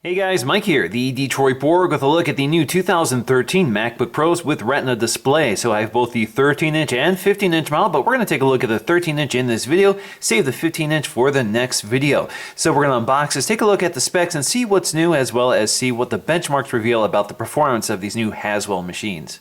Hey guys, Mike here, the Detroit Borg with a look at the new 2013 MacBook Pros with Retina display. So I have both the 13-inch and 15-inch model, but we're going to take a look at the 13-inch in this video, save the 15-inch for the next video. So we're going to unbox this, take a look at the specs, and see what's new, as well as see what the benchmarks reveal about the performance of these new Haswell machines.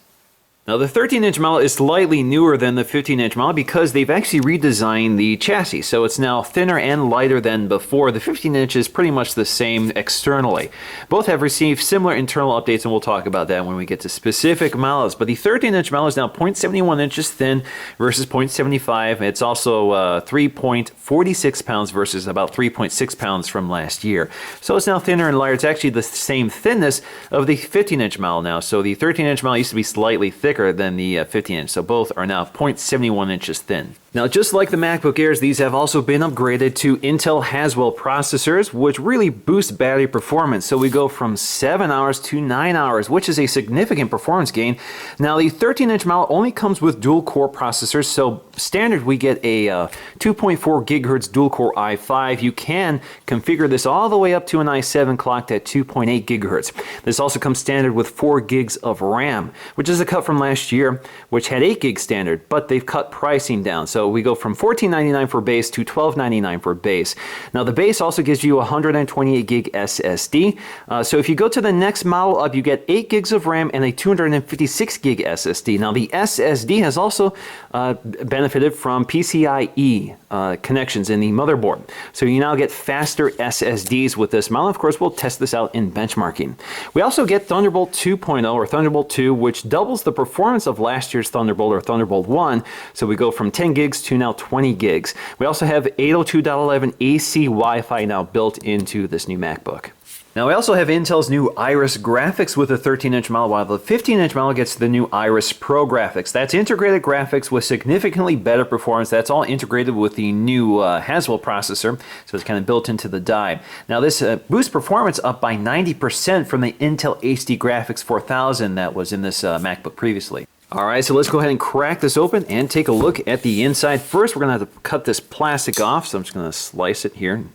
Now the 13-inch model is slightly newer than the 15-inch model because they've actually redesigned the chassis, so it's now thinner and lighter than before. The 15-inch is pretty much the same externally. Both have received similar internal updates, and we'll talk about that when we get to specific models. But the 13-inch model is now 0.71 inches thin versus 0.75. It's also 3.46 pounds versus about 3.6 pounds from last year. So it's now thinner and lighter. It's actually the same thinness of the 15-inch model now. So the 13-inch model used to be slightly thicker than the 15-inch, so both are now 0.71 inches thin. Now, just like the MacBook Airs, these have also been upgraded to Intel Haswell processors, which really boost battery performance. So we go from 7 hours to 9 hours, which is a significant performance gain. Now, the 13-inch model only comes with dual-core processors, so standard we get a 2.4 gigahertz dual-core i5. You can configure this all the way up to an i7 clocked at 2.8 gigahertz. This also comes standard with 4 gigs of RAM, which is a cut from last year, which had 8 gigs standard, but they've cut pricing down. So we go from $14.99 for base to $12.99 for base. Now the base also gives you a 128 gig SSD. So if you go to the next model up, you get 8 gigs of RAM and a 256 gig SSD. Now the SSD has also benefited from PCIe connections in the motherboard. So you now get faster SSDs with this model. Of course, we'll test this out in benchmarking. We also get Thunderbolt 2.0 or Thunderbolt 2, which doubles the performance of last year's Thunderbolt or Thunderbolt 1. So we go from 10 gigs to now 20 gigs. We also have 802.11 AC Wi-Fi now built into this new MacBook. Now we also have Intel's new Iris graphics with the 13-inch model, while the 15-inch model gets the new Iris Pro graphics. That's integrated graphics with significantly better performance. That's all integrated with the new Haswell processor, so it's kind of built into the die. Now this boosts performance up by 90% from the Intel HD Graphics 4000 that was in this MacBook previously. Alright, so let's go ahead and crack this open and take a look at the inside. First, we're going to have to cut this plastic off, so I'm just going to slice it here.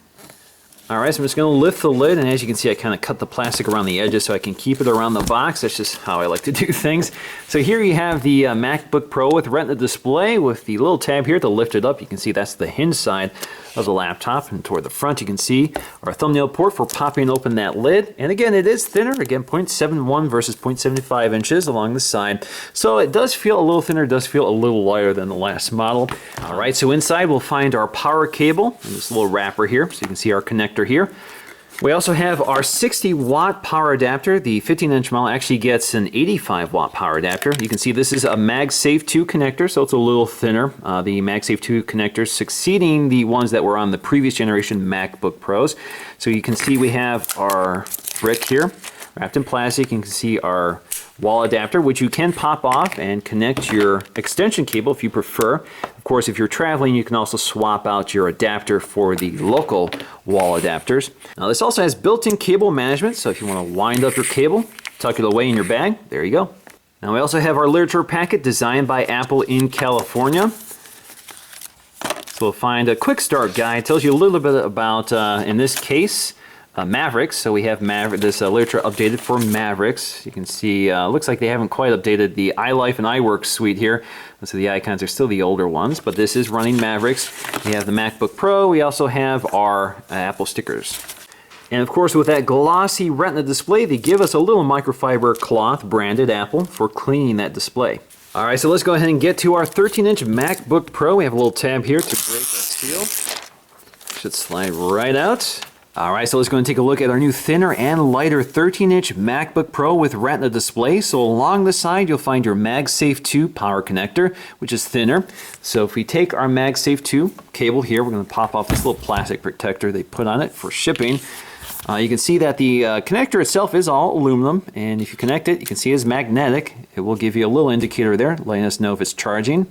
Alright, so I'm just going to lift the lid, and as you can see, I kind of cut the plastic around the edges so I can keep it around the box. That's just how I like to do things. So here you have the MacBook Pro with Retina display with the little tab here to lift it up. You can see that's the hinge side of the laptop, and toward the front you can see our thumbnail port for popping open that lid. And again, it is thinner, again 0.71 versus 0.75 inches along the side. So it does feel a little thinner, does feel a little lighter than the last model. Alright, so inside we'll find our power cable and this little wrapper here, so you can see our connector here. We also have our 60 watt power adapter. The 15-inch model actually gets an 85 watt power adapter. You can see this is a MagSafe 2 connector, so it's a little thinner. The MagSafe 2 connectors succeeding the ones that were on the previous generation MacBook Pros. So you can see we have our brick here wrapped in plastic. You can see our wall adapter, which you can pop off and connect your extension cable if you prefer. Of course, if you're traveling, you can also swap out your adapter for the local wall adapters. Now, this also has built-in cable management, so if you want to wind up your cable, tuck it away in your bag, there you go. Now, we also have our literature packet designed by Apple in California. So we'll find a quick start guide. It tells you a little bit about, in this case, Mavericks. So we have this literature updated for Mavericks. You can see, looks like they haven't quite updated the iLife and iWorks suite here. So the icons are still the older ones, but this is running Mavericks. We have the MacBook Pro. We also have our Apple stickers. And of course, with that glossy Retina display, they give us a little microfiber cloth branded Apple for cleaning that display. All right, so let's go ahead and get to our 13-inch MacBook Pro. We have a little tab here to break the seal. Should slide right out. Alright, so let's go and take a look at our new thinner and lighter 13-inch MacBook Pro with Retina display. So along the side, you'll find your MagSafe 2 power connector, which is thinner. So if we take our MagSafe 2 cable here, we're going to pop off this little plastic protector they put on it for shipping. You can see that the connector itself is all aluminum, and if you connect it, you can see it's magnetic. It will give you a little indicator there, letting us know if it's charging.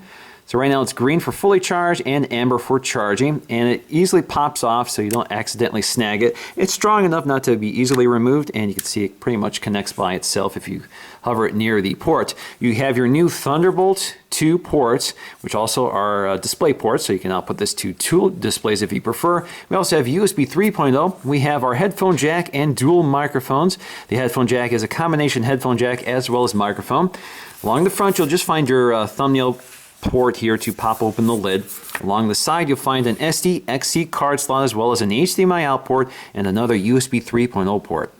So right now it's green for fully charged and amber for charging, and it easily pops off so you don't accidentally snag it. It's strong enough not to be easily removed, and you can see it pretty much connects by itself if you hover it near the port. You have your new Thunderbolt 2 ports, which also are display ports, so you can output this to two displays if you prefer. We also have USB 3.0. We have our headphone jack and dual microphones. The headphone jack is a combination headphone jack as well as microphone. Along the front, you'll just find your thumbnail port here to pop open the lid. Along the side, you'll find an SD XC card slot as well as an HDMI out port and another USB 3.0 port.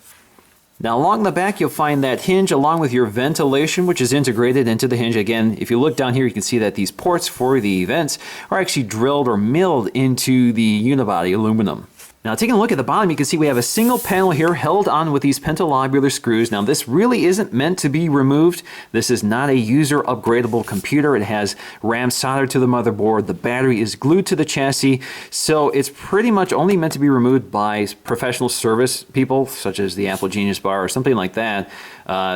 Now along the back, you'll find that hinge along with your ventilation, which is integrated into the hinge. Again, if you look down here, you can see that these ports for the vents are actually drilled or milled into the unibody aluminum. Now taking a look at the bottom, you can see we have a single panel here held on with these pentalobular screws. Now this really isn't meant to be removed. This is not a user upgradable computer. It has RAM soldered to the motherboard. The battery is glued to the chassis. So it's pretty much only meant to be removed by professional service people, such as the Apple Genius Bar or something like that.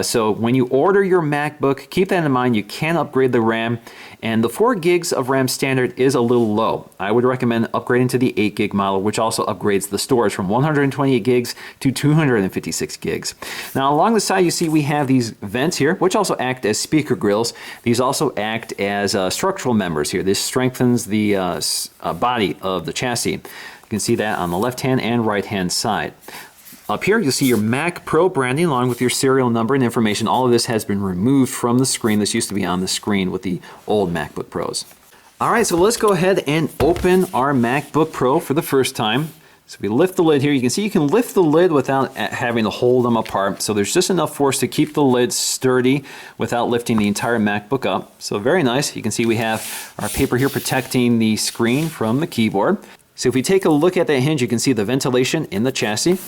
So when you order your MacBook, keep that in mind. You can upgrade the RAM, and the 4 gigs of RAM standard is a little low. I would recommend upgrading to the 8 gig model, which also upgrades the storage from 128 gigs to 256 gigs. Now along the side, you see we have these vents here, which also act as speaker grills. These also act as structural members here. This strengthens the body of the chassis. You can see that on the left-hand and right-hand side. Up here, you'll see your Mac Pro branding along with your serial number and information. All of this has been removed from the screen. This used to be on the screen with the old MacBook Pros. All right, so let's go ahead and open our MacBook Pro for the first time. So we lift the lid here. You can see you can lift the lid without having to hold them apart. So there's just enough force to keep the lid sturdy without lifting the entire MacBook up. So very nice. You can see we have our paper here protecting the screen from the keyboard. So if we take a look at that hinge, you can see the ventilation in the chassis.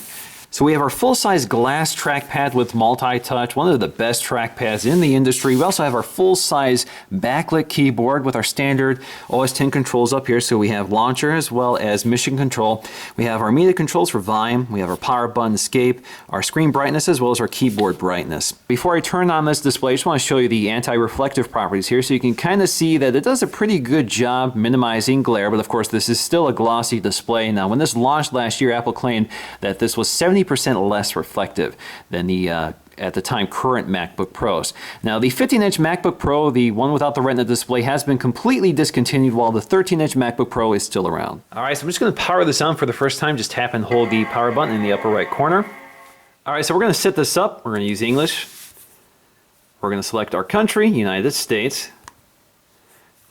So we have our full-size glass trackpad with multi-touch, one of the best trackpads in the industry. We also have our full-size backlit keyboard with our standard OS X controls up here. So we have launcher as well as mission control. We have our media controls for volume. We have our power button, escape, our screen brightness, as well as our keyboard brightness. Before I turn on this display, I just want to show you the anti-reflective properties here. So you can kind of see that it does a pretty good job minimizing glare, but of course this is still a glossy display. Now when this launched last year, Apple claimed that this was 70% less reflective than the at the time current MacBook Pros. Now the 15-inch MacBook Pro, the one without the Retina display, has been completely discontinued while the 13-inch MacBook Pro is still around. All right, so I'm just going to power this on for the first time. Just tap and hold the power button in the upper right corner. All right, so we're going to set this up. We're going to use English. We're going to select our country, United States.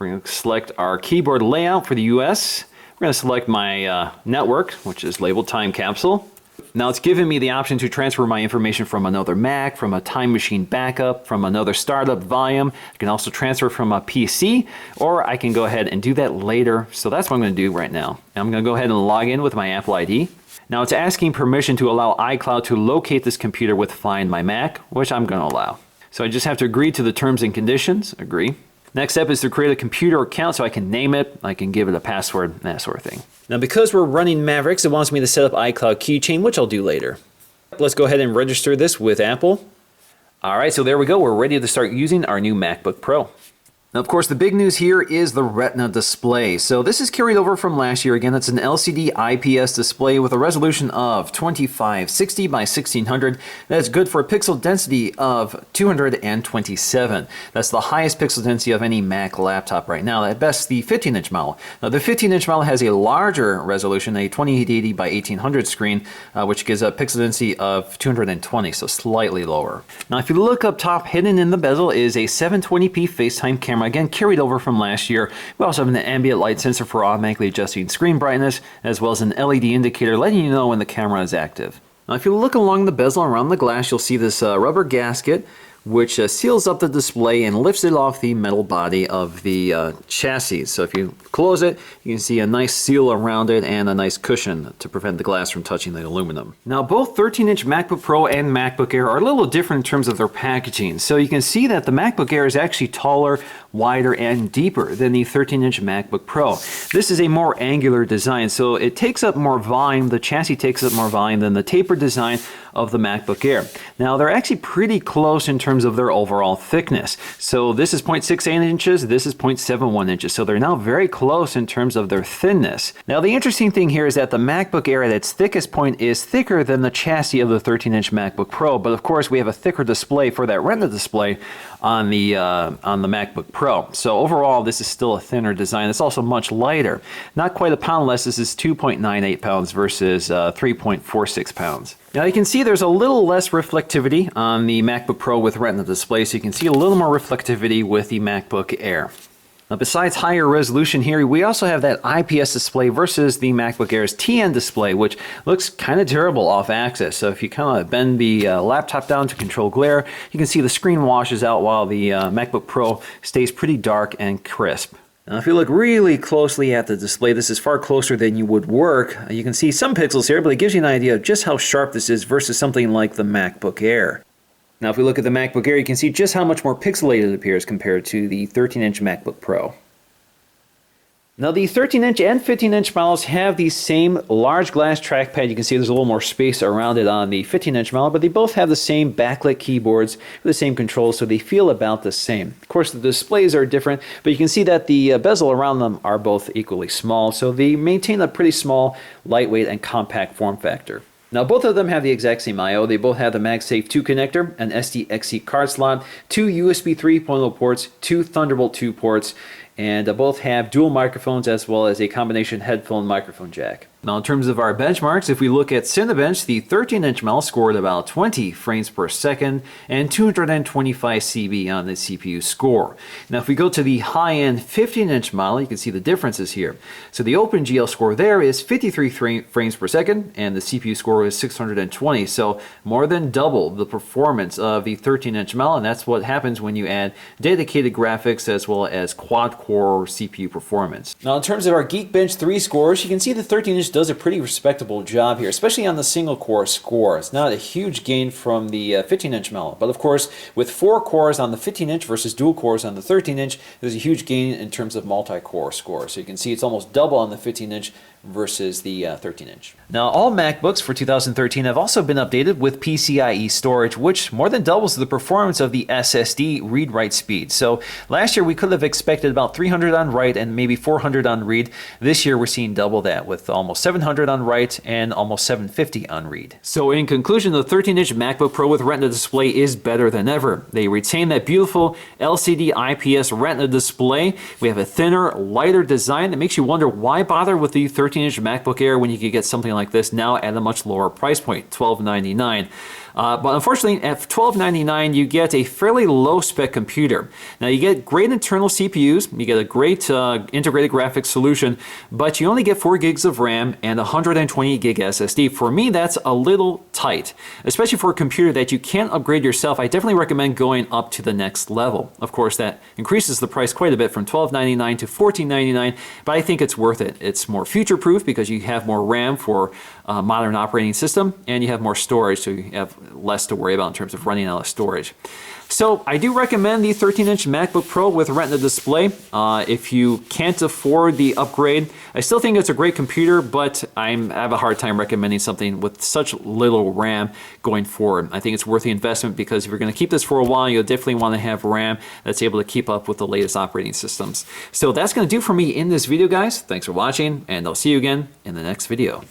We're going to select our keyboard layout for the US. We're going to select my network, which is labeled Time Capsule. Now it's giving me the option to transfer my information from another Mac, from a Time Machine backup, from another startup volume. I can also transfer from a PC, or I can go ahead and do that later. So that's what I'm going to do right now. I'm going to go ahead and log in with my Apple ID. Now it's asking permission to allow iCloud to locate this computer with Find My Mac, which I'm going to allow. So I just have to agree to the terms and conditions. Agree. Next step is to create a computer account so I can name it, I can give it a password, that sort of thing. Now because we're running Mavericks, it wants me to set up iCloud Keychain, which I'll do later. Let's go ahead and register this with Apple. All right, so there we go. We're ready to start using our new MacBook Pro. Now, of course, the big news here is the Retina display. So this is carried over from last year. Again, it's an LCD IPS display with a resolution of 2560 by 1600. That's good for a pixel density of 227. That's the highest pixel density of any Mac laptop right now. At best, the 15-inch model. Now, the 15-inch model has a larger resolution, a 2880 by 1800 screen, which gives a pixel density of 220, so slightly lower. Now, if you look up top, hidden in the bezel is a 720p FaceTime camera. Again, carried over from last year. We also have an ambient light sensor for automatically adjusting screen brightness, as well as an LED indicator letting you know when the camera is active. Now, if you look along the bezel around the glass, you'll see this rubber gasket, which seals up the display and lifts it off the metal body of the chassis. So if you close it, you can see a nice seal around it and a nice cushion to prevent the glass from touching the aluminum. Now, both 13-inch MacBook Pro and MacBook Air are a little different in terms of their packaging. So you can see that the MacBook Air is actually taller, wider and deeper than the 13-inch MacBook Pro. This is a more angular design, so it takes up more volume. The chassis takes up more volume than the tapered design of the MacBook Air. Now, they're actually pretty close in terms of their overall thickness. So this is 0.68 inches, this is 0.71 inches. So they're now very close in terms of their thinness. Now, the interesting thing here is that the MacBook Air at its thickest point is thicker than the chassis of the 13-inch MacBook Pro. But of course, we have a thicker display for that Retina display on the MacBook Pro. So overall, this is still a thinner design. It's also much lighter. Not quite a pound less. This is 2.98 pounds versus 3.46 pounds. Now you can see there's a little less reflectivity on the MacBook Pro with Retina display, so you can see a little more reflectivity with the MacBook Air. Now, besides higher resolution here, we also have that IPS display versus the MacBook Air's TN display, which looks kind of terrible off axis. So if you kind of bend the laptop down to control glare, you can see the screen washes out while the MacBook Pro stays pretty dark and crisp. Now, if you look really closely at the display, this is far closer than you would work. You can see some pixels here, but it gives you an idea of just how sharp this is versus something like the MacBook Air. Now, if we look at the MacBook Air, you can see just how much more pixelated it appears compared to the 13-inch MacBook Pro. Now, the 13-inch and 15-inch models have the same large glass trackpad. You can see there's a little more space around it on the 15-inch model, but they both have the same backlit keyboards with the same controls, so they feel about the same. Of course, the displays are different, but you can see that the bezel around them are both equally small, so they maintain a pretty small, lightweight, and compact form factor. Now, both of them have the exact same I/O. They both have the MagSafe 2 connector, an SD-XC card slot, 2 USB 3.0 ports, 2 Thunderbolt 2 ports, and both have dual microphones as well as a combination headphone microphone jack. Now, in terms of our benchmarks, if we look at Cinebench, the 13-inch model scored about 20 frames per second and 225 CB on the CPU score. Now, if we go to the high-end 15-inch model, you can see the differences here. So the OpenGL score there is 53 frames per second, and the CPU score is 620. So more than double the performance of the 13-inch model, and that's what happens when you add dedicated graphics as well as quad-core CPU performance. Now, in terms of our Geekbench 3 scores, you can see the 13-inch does a pretty respectable job here, especially on the single core score. It's not a huge gain from the 15-inch model, but of course, with 4 cores on the 15-inch versus dual cores on the 13-inch, there's a huge gain in terms of multi-core score. So you can see it's almost double on the 15-inch versus the 13-inch. Now, all MacBooks for 2013 have also been updated with PCIe storage, which more than doubles the performance of the SSD read-write speed. So last year we could have expected about 300 on write and maybe 400 on read. This year we're seeing double that with almost 700 on write and almost 750 on read. So in conclusion, the 13-inch MacBook Pro with Retina display is better than ever. They retain that beautiful LCD IPS Retina display. We have a thinner, lighter design that makes you wonder why bother with the 13-inch MacBook Air when you could get something like this now at a much lower price point, $1299. But unfortunately, at $1299, you get a fairly low-spec computer. Now, you get great internal CPUs, you get a great integrated graphics solution, but you only get 4 gigs of RAM and 128 gig SSD. For me, that's a little tight, especially for a computer that you can't upgrade yourself. I definitely recommend going up to the next level. Of course, that increases the price quite a bit from $1299 to $1499, but I think it's worth it. It's more future-proof because you have more RAM for a modern operating system, and you have more storage, so you have less to worry about in terms of running out of storage. So I do recommend the 13-inch MacBook Pro with Retina display. If you can't afford the upgrade, I still think it's a great computer, but I have a hard time recommending something with such little RAM going forward. I think it's worth the investment because if you're going to keep this for a while, you'll definitely want to have RAM that's able to keep up with the latest operating systems. So that's going to do for me in this video, guys. Thanks for watching, and I'll see you again in the next video.